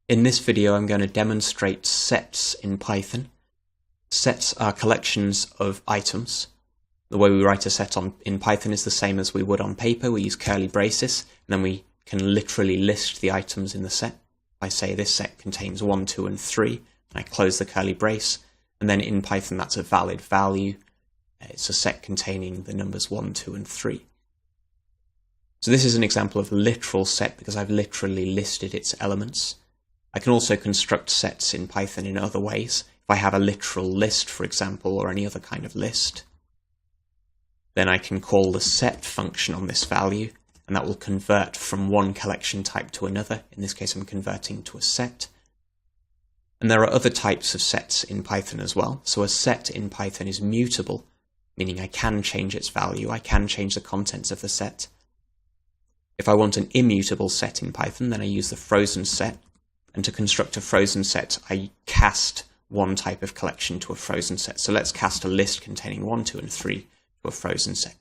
In this video, I'm going to demonstrate sets in Python. Sets are collections of items. The way we write a set in Python is the same as we would on paper. We use curly braces, and then we can literally list the items in the set. I say this set contains 1, 2, and 3, and I close the curly brace, and then in Python that's a valid value. It's a set containing the numbers 1, 2, and 3. So this is an example of a literal set because I've literally listed its elements. I can also construct sets in Python in other ways. If I have a literal list, for example, or any other kind of list, then I can call the set function on this value, and that will convert from one collection type to another. In this case, I'm converting to a set. And there are other types of sets in Python as well. So a set in Python is mutable, meaning I can change its value. I can change the contents of the set. If I want an immutable set in Python, then I use the frozen set. And to construct a frozen set, I cast one type of collection to a frozen set. So let's cast a list containing 1, 2, and 3 to a frozen set.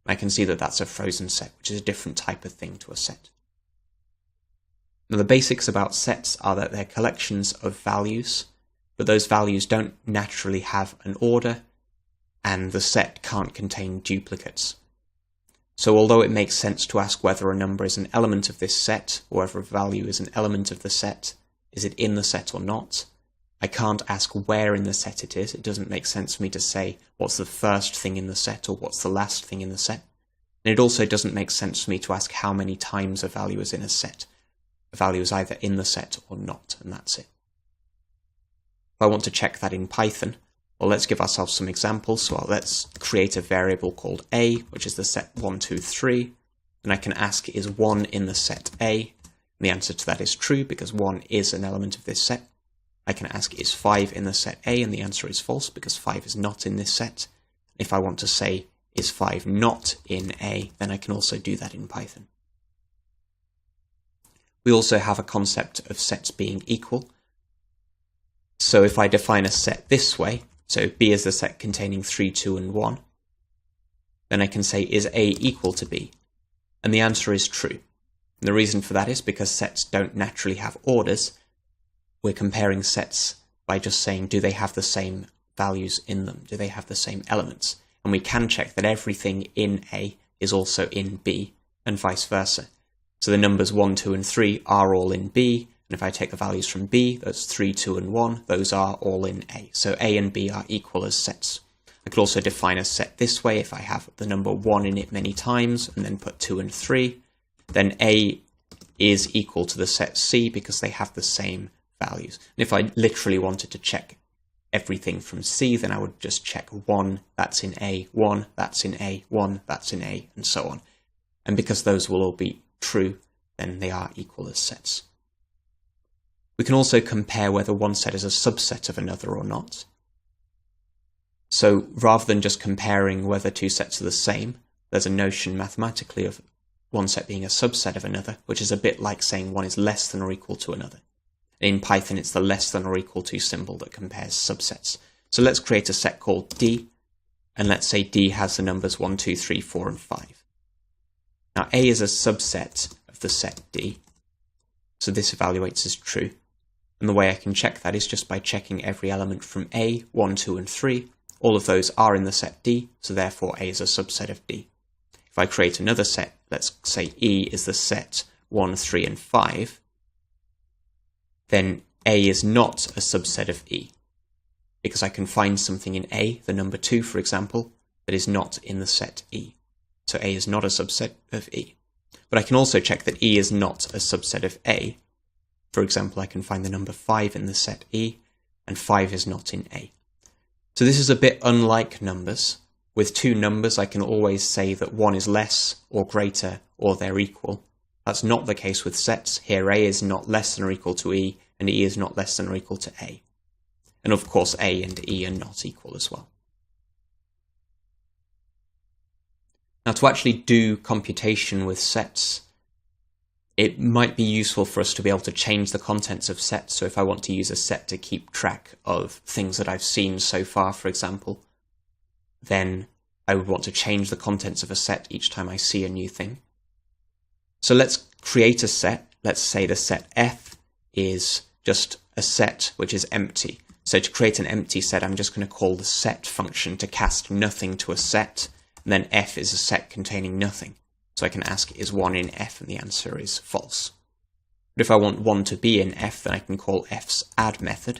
I can see that that's a frozen set, which is a different type of thing to a set. Now the basics about sets are that they're collections of values, but those values don't naturally have an order, and the set can't contain duplicates. So although it makes sense to ask whether a number is an element of this set, or whether a value is an element of the set, is it in the set or not, I can't ask where in the set it is. It doesn't make sense for me to say what's the first thing in the set or what's the last thing in the set. And it also doesn't make sense for me to ask how many times a value is in a set. A value is either in the set or not, and that's it. If I want to check that in Python, well, let's give ourselves some examples. So let's create a variable called a, which is the set 1, 2, 3. And I can ask, is 1 in the set a? And the answer to that is true, because 1 is an element of this set. I can ask, is 5 in the set a? And the answer is false, because 5 is not in this set. If I want to say, is 5 not in a? Then I can also do that in Python. We also have a concept of sets being equal. So if I define a set this way, so B is the set containing 3, 2, and 1, then I can say, is A equal to B? And the answer is true. And the reason for that is because sets don't naturally have orders. We're comparing sets by just saying, do they have the same values in them? Do they have the same elements? And we can check that everything in A is also in B, and vice versa. So the numbers 1, 2, and 3 are all in B, and if I take the values from B, those 3, 2, and 1, those are all in A. So A and B are equal as sets. I could also define a set this way. If I have the number 1 in it many times, and then put 2 and 3, then A is equal to the set C because they have the same values. And if I literally wanted to check everything from C, then I would just check 1, that's in A, 1, that's in A, 1, that's in A, and so on. And because those will all be true, then they are equal as sets. We can also compare whether one set is a subset of another or not. So rather than just comparing whether two sets are the same, there's a notion mathematically of one set being a subset of another, which is a bit like saying one is less than or equal to another. In Python, it's the less than or equal to symbol that compares subsets. So let's create a set called D, and let's say D has the numbers 1, 2, 3, 4, and 5. Now A is a subset of the set D, so this evaluates as true. And the way I can check that is just by checking every element from A, 1, 2, and 3. All of those are in the set D, so therefore A is a subset of D. If I create another set, let's say E is the set 1, 3, and 5, then A is not a subset of E, because I can find something in A, the number 2, for example, that is not in the set E. So A is not a subset of E. But I can also check that E is not a subset of A. For example, I can find the number 5 in the set E, and 5 is not in A. So this is a bit unlike numbers. With two numbers, I can always say that one is less or greater or they're equal. That's not the case with sets. Here A is not less than or equal to E, and E is not less than or equal to A. And of course A and E are not equal as well. Now to actually do computation with sets, it might be useful for us to be able to change the contents of sets. So if I want to use a set to keep track of things that I've seen so far, for example, then I would want to change the contents of a set each time I see a new thing. So let's create a set. Let's say the set F is just a set which is empty. So to create an empty set, I'm just going to call the set function to cast nothing to a set, and then f is a set containing nothing. So I can ask, is 1 in f? And the answer is false. But if I want 1 to be in f, then I can call f's add method.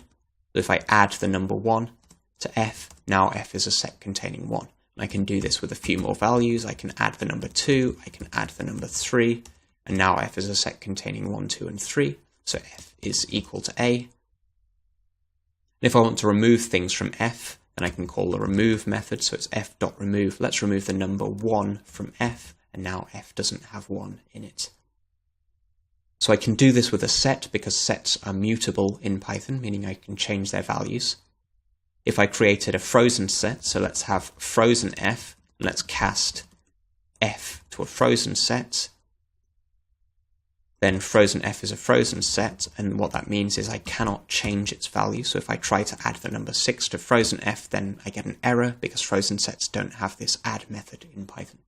So if I add the number 1 to f, now f is a set containing 1. And I can do this with a few more values. I can add the number 2, I can add the number 3, and now f is a set containing 1, 2, and 3. So f is equal to a. And if I want to remove things from f, then I can call the remove method. So it's f.remove. Let's remove the number 1 from f, and now f doesn't have 1 in it. So I can do this with a set because sets are mutable in Python, meaning I can change their values. If I created a frozen set, so let's have frozen f, and let's cast f to a frozen set, then frozen f is a frozen set, and what that means is I cannot change its value. So if I try to add the number 6 to frozen f, then I get an error because frozen sets don't have this add method in Python.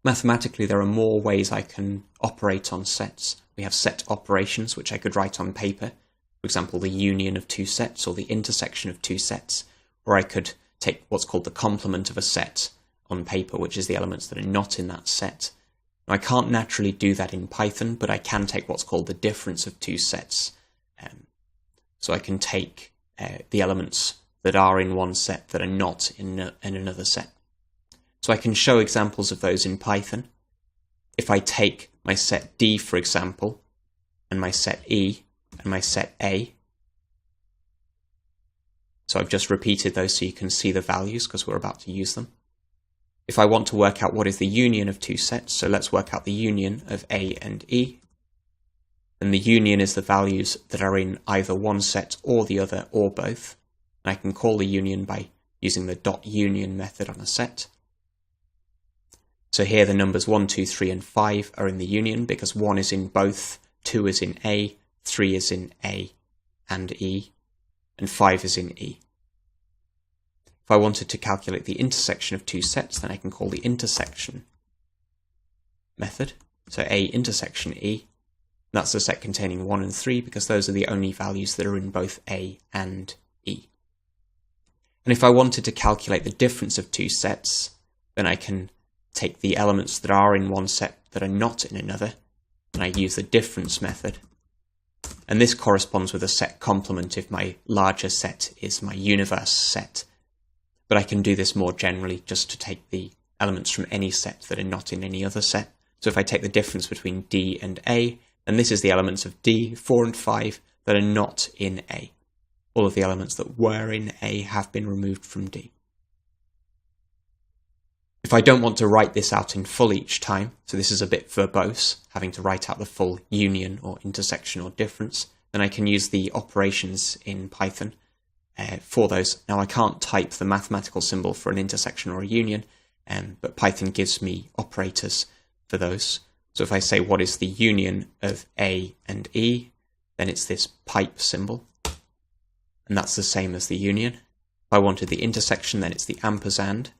Mathematically, there are more ways I can operate on sets. We have set operations, which I could write on paper. For example, the union of two sets or the intersection of two sets. Or I could take what's called the complement of a set on paper, which is the elements that are not in that set. Now, I can't naturally do that in Python, but I can take what's called the difference of two sets. So I can take the elements that are in one set that are not in another set. So I can show examples of those in Python. If I take my set D, for example, and my set E, and my set A. So I've just repeated those so you can see the values because we're about to use them. If I want to work out what is the union of two sets, so let's work out the union of A and E. Then the union is the values that are in either one set or the other or both. And I can call the union by using the .union method on a set. So here the numbers 1, 2, 3, and 5 are in the union because 1 is in both, 2 is in A, 3 is in A and E, and 5 is in E. If I wanted to calculate the intersection of two sets, then I can call the intersection method. So A intersection E, that's a set containing 1 and 3 because those are the only values that are in both A and E. And if I wanted to calculate the difference of two sets, then I can take the elements that are in one set that are not in another, and I use the difference method. And this corresponds with a set complement if my larger set is my universe set. But I can do this more generally just to take the elements from any set that are not in any other set. So if I take the difference between D and A, then this is the elements of D, 4 and 5, that are not in A. All of the elements that were in A have been removed from D. If I don't want to write this out in full each time, so this is a bit verbose, having to write out the full union or intersection or difference, then I can use the operations in Python for those. Now I can't type the mathematical symbol for an intersection or a union, but Python gives me operators for those. So if I say what is the union of A and E, then it's this pipe symbol, and that's the same as the union. If I wanted the intersection, then it's the ampersand.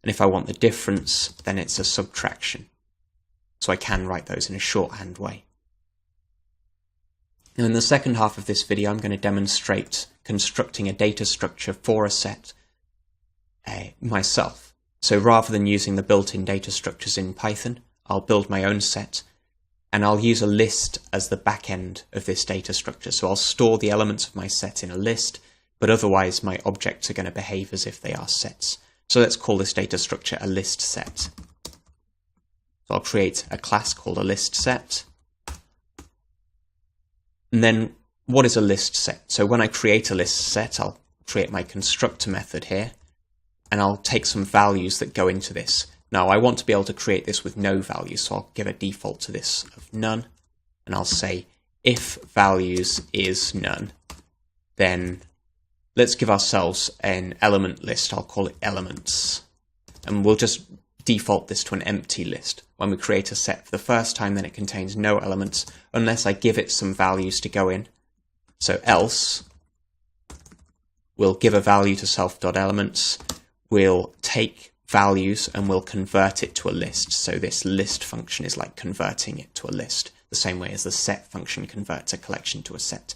And if I want the difference, then it's a subtraction. So I can write those in a shorthand way. Now in the second half of this video, I'm going to demonstrate constructing a data structure for a set myself. So rather than using the built-in data structures in Python, I'll build my own set, and I'll use a list as the back end of this data structure. So I'll store the elements of my set in a list, but otherwise my objects are going to behave as if they are sets. So let's call this data structure a list set. So I'll create a class called a list set. And then what is a list set? So when I create a list set, I'll create my constructor method here, and I'll take some values that go into this. Now I want to be able to create this with no values, so I'll give a default to this of none, and I'll say if values is none, then let's give ourselves an element list. I'll call it elements. And we'll just default this to an empty list. When we create a set for the first time, then it contains no elements unless I give it some values to go in. So else, we'll give a value to self.elements. We'll take values and we'll convert it to a list. So this list function is like converting it to a list, the same way as the set function converts a collection to a set.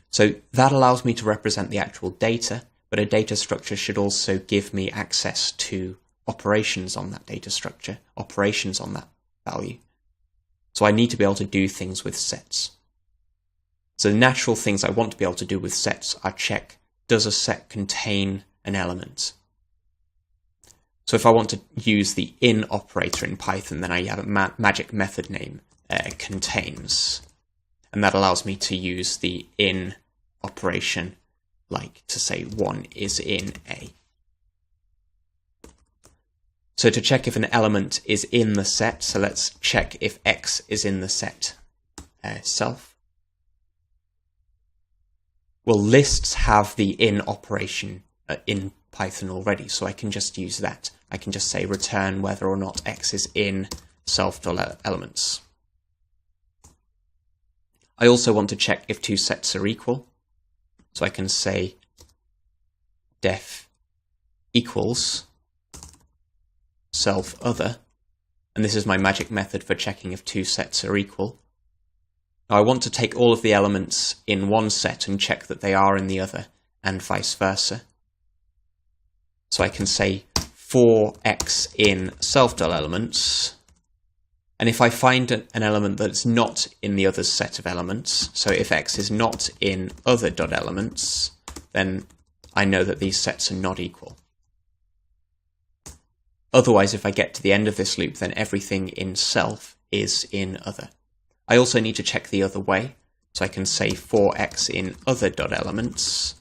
So that allows me to represent the actual data, but a data structure should also give me access to operations on that data structure, operations on that value. So I need to be able to do things with sets. So the natural things I want to be able to do with sets are check, does a set contain an element? So if I want to use the in operator in Python, then I have a magic method name, contains. And that allows me to use the in operation, like to say 1 is in A. So to check if an element is in the set, so let's check if X is in the set self. Well, lists have the in operation in Python already, so I can just use that. I can just say return whether or not X is in self.elements. I also want to check if two sets are equal. So I can say def equals self other, and this is my magic method for checking if two sets are equal. Now I want to take all of the elements in one set and check that they are in the other, and vice versa. So I can say for X in self.elements, and if I find an element that's not in the other set of elements, so if X is not in other.elements, then I know that these sets are not equal. Otherwise, if I get to the end of this loop, then everything in self is in other. I also need to check the other way, so I can say for X in other.elements,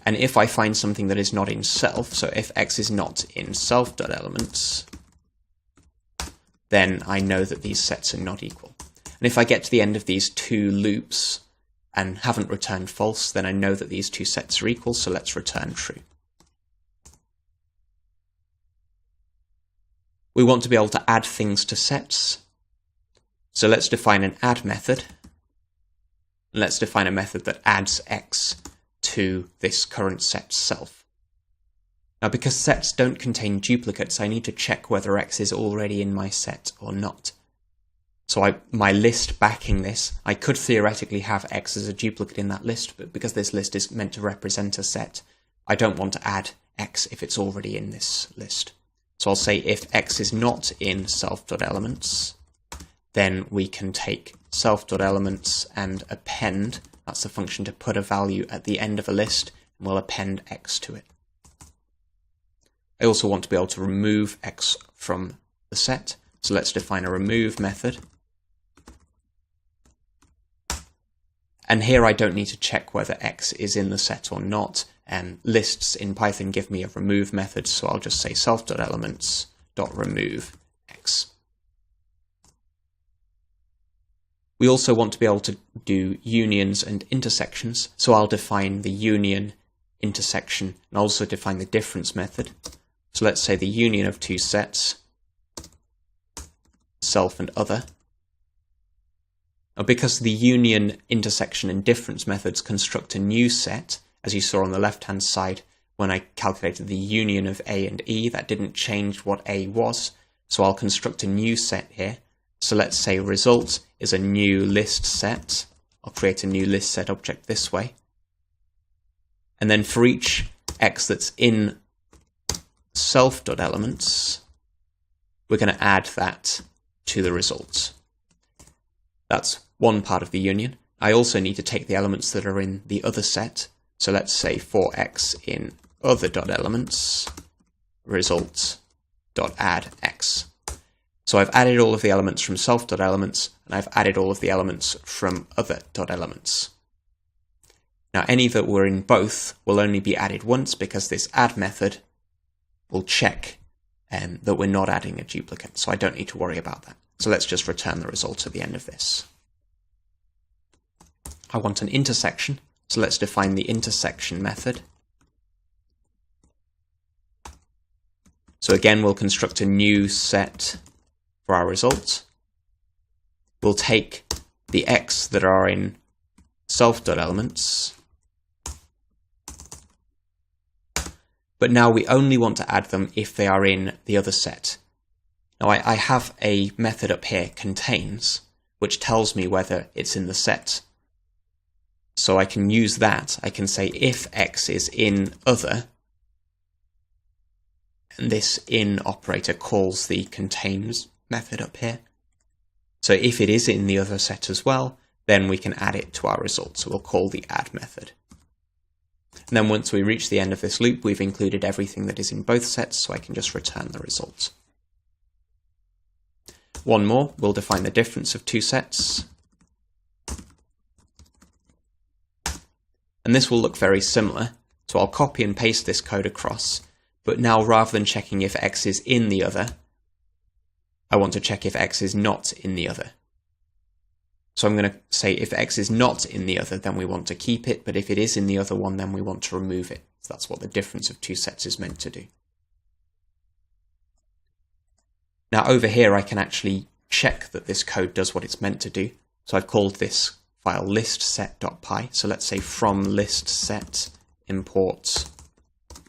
and if I find something that is not in self, so if X is not in self.elements, then I know that these sets are not equal. And if I get to the end of these two loops and haven't returned false, then I know that these two sets are equal, so let's return true. We want to be able to add things to sets. So let's define an add method. Let's define a method that adds X to this current set self. Now, because sets don't contain duplicates, I need to check whether X is already in my set or not. So my list backing this, I could theoretically have X as a duplicate in that list, but because this list is meant to represent a set, I don't want to add X if it's already in this list. So I'll say if X is not in self.elements, then we can take self.elements and append, that's the function to put a value at the end of a list, and we'll append X to it. I also want to be able to remove X from the set, so let's define a remove method. And here I don't need to check whether X is in the set or not. Lists in Python give me a remove method, so I'll just say self.elements.remove X. We also want to be able to do unions and intersections, so I'll define the union, intersection, and also define the difference method. So let's say the union of two sets, self and other. Now, because the union, intersection, and difference methods construct a new set, as you saw on the left-hand side when I calculated the union of A and E, that didn't change what A was, so I'll construct a new set here. So let's say result is a new list set. I'll create a new list set object this way. And then for each X that's in self.elements, we're going to add that to the results. That's one part of the union. I also need to take the elements that are in the other set. So let's say for X in other.elements, results.add X. So I've added all of the elements from self.elements, and I've added all of the elements from other.elements. Now any that were in both will only be added once, because this add method will check that we're not adding a duplicate, so I don't need to worry about that. So let's just return the result at the end of this. I want an intersection, so let's define the intersection method. So again, we'll construct a new set for our result. We'll take the X that are in self.elements, but now we only want to add them if they are in the other set. Now I have a method up here, contains, which tells me whether it's in the set. So I can use that. I can say if X is in other, and this in operator calls the contains method up here. So if it is in the other set as well, then we can add it to our result. So we'll call the add method. And then once we reach the end of this loop, we've included everything that is in both sets, so I can just return the result. One more, we'll define the difference of two sets. And this will look very similar. So I'll copy and paste this code across, but now rather than checking if X is in the other, I want to check if X is not in the other. So I'm going to say if X is not in the other, then we want to keep it, but if it is in the other one, then we want to remove it. So that's what the difference of two sets is meant to do. Now over here, I can actually check that this code does what it's meant to do. So I've called this file listset.py. So let's say from listset import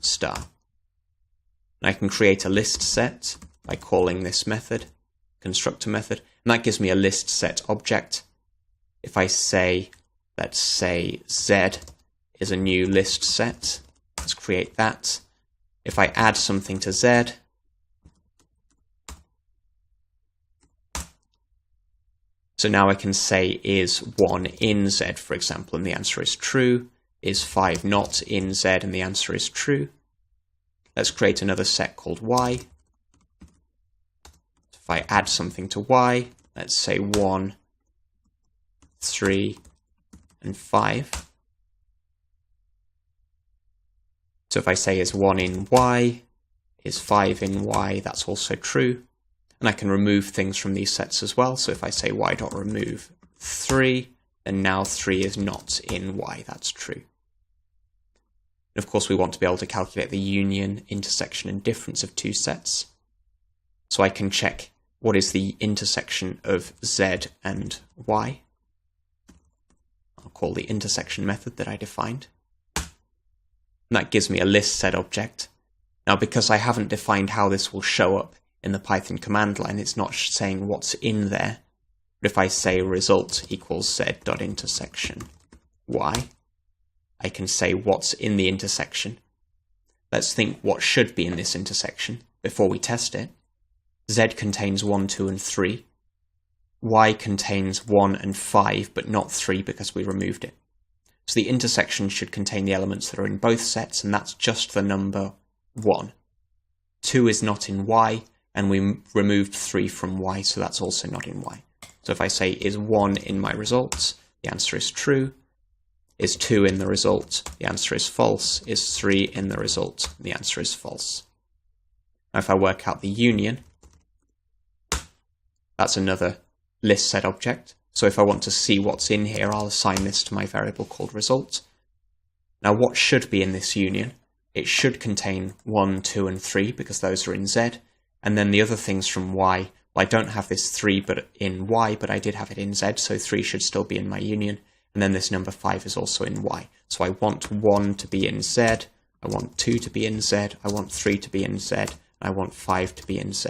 star. And I can create a list set by calling this method, constructor method, and that gives me a list set object. If I say, let's say Z is a new list set, let's create that. If I add something to Z, so now I can say is 1 in Z, for example, and the answer is true. Is 5 not in Z, and the answer is true. Let's create another set called Y. If I add something to Y, let's say 1, 3, and 5. So if I say is 1 in Y, is 5 in Y, that's also true. And I can remove things from these sets as well. So if I say y.remove 3, then now 3 is not in Y, that's true. And of course, we want to be able to calculate the union, intersection, and difference of two sets. So I can check what is the intersection of Z and Y. I'll call the intersection method that I defined. And that gives me a list set object. Now, because I haven't defined how this will show up in the Python command line, it's not saying what's in there. But if I say result equals Z.intersection Y, I can say what's in the intersection. Let's think what should be in this intersection before we test it. Z contains 1, 2, and 3. Y contains 1 and 5, but not 3 because we removed it. So the intersection should contain the elements that are in both sets, and that's just the number 1. 2 is not in Y, and we removed 3 from Y, so that's also not in Y. So if I say is 1 in my results, the answer is true. Is 2 in the result? The answer is false. Is 3 in the result? The answer is false. Now if I work out the union, that's another list set object. So if I want to see what's in here, I'll assign this to my variable called result. Now what should be in this union? It should contain 1, 2, and 3 because those are in Z. And then the other things from Y, well, I don't have this 3 but in Y, but I did have it in Z, so 3 should still be in my union. And then this number 5 is also in Y. So I want 1 to be in Z, I want 2 to be in Z, I want 3 to be in Z, and I want 5 to be in Z.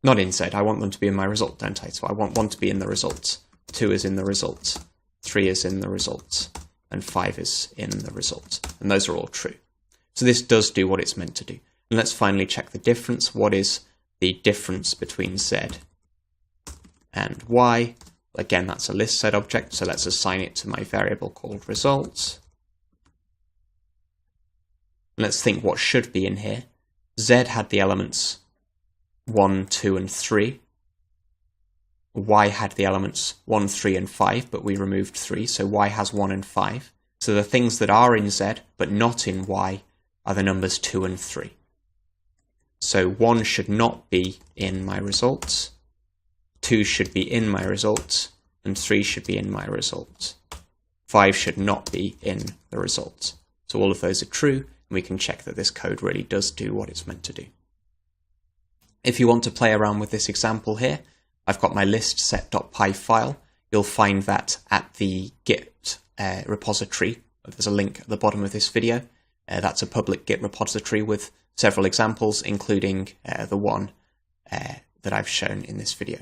Not in Z, I want them to be in my result, don't I? So I want 1 to be in the result, 2 is in the result, 3 is in the result, and 5 is in the result. And those are all true. So this does do what it's meant to do. And let's finally check the difference. What is the difference between Z and Y? Again, that's a list set object, so let's assign it to my variable called results. Let's think what should be in here. Z had the elements 1, 2, and 3. Y had the elements 1, 3, and 5, but we removed 3, so Y has 1 and 5. So the things that are in Z, but not in Y, are the numbers 2 and 3. So 1 should not be in my results, 2 should be in my results, and 3 should be in my results. 5 should not be in the results. So all of those are true, and we can check that this code really does do what it's meant to do. If you want to play around with this example here, I've got my listset.py file. You'll find that at the Git repository. There's a link at the bottom of this video. That's a public Git repository with several examples, including the one that I've shown in this video.